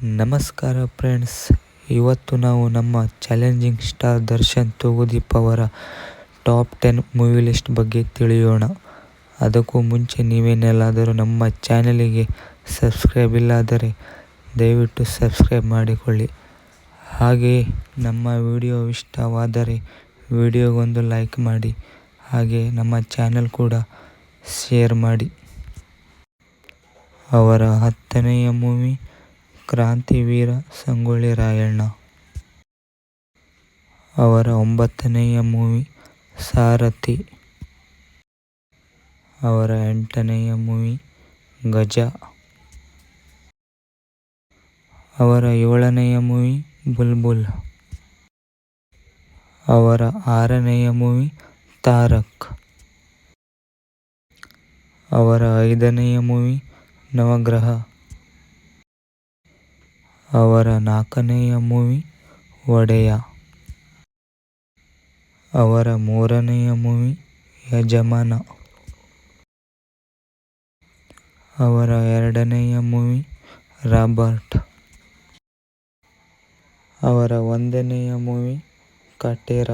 ನಮಸ್ಕಾರ ಫ್ರೆಂಡ್ಸ್, ಇವತ್ತು ನಾವು ನಮ್ಮ ಚಾಲೆಂಜಿಂಗ್ ಸ್ಟಾರ್ ದರ್ಶನ್ ತೂಗುದೀಪ್ ಅವರ ಟಾಪ್ 10 ಮೂವಿ ಲಿಸ್ಟ್ ಬಗ್ಗೆ ತಿಳಿಯೋಣ. ಅದಕ್ಕೂ ಮುಂಚೆ ನೀವೇನೆಲ್ಲಾದರೂ ನಮ್ಮ ಚಾನಲಿಗೆ ಸಬ್ಸ್ಕ್ರೈಬ್ ಇಲ್ಲಾದರೆ ದಯವಿಟ್ಟು ಸಬ್ಸ್ಕ್ರೈಬ್ ಮಾಡಿಕೊಳ್ಳಿ. ಹಾಗೆಯೇ ನಮ್ಮ ವಿಡಿಯೋ ಇಷ್ಟವಾದರೆ ವಿಡಿಯೋಗೊಂದು ಲೈಕ್ ಮಾಡಿ, ಹಾಗೆ ನಮ್ಮ ಚಾನಲ್ ಕೂಡ ಶೇರ್ ಮಾಡಿ. ಅವರ 10ನೆಯ ಮೂವಿ ಕ್ರಾಂತಿವೀರ ಸಂಗೊಳ್ಳಿ ರಾಯಣ್ಣ. ಅವರ 9ನೆಯ ಮೂವಿ ಸಾರಥಿ. ಅವರ 8ನೆಯ ಮೂವಿ ಗಜ. ಅವರ 7ನೆಯ ಮೂವಿ ಬುಲ್ಬುಲ್. ಅವರ 6ನೆಯ ಮೂವಿ ತಾರಕ್. ಅವರ 5ನೆಯ ಮೂವಿ ನವಗ್ರಹ. ಅವರ 4ನೆಯ ಮೂವಿ ಒಡೆಯ. ಅವರ 3ನೆಯ ಮೂವಿ ಯಜಮಾನ. ಅವರ 2ನೆಯ ಮೂವಿ ರಾಬರ್ಟ್. ಅವರ 1ನೆಯ ಮೂವಿ ಕಟೇರ.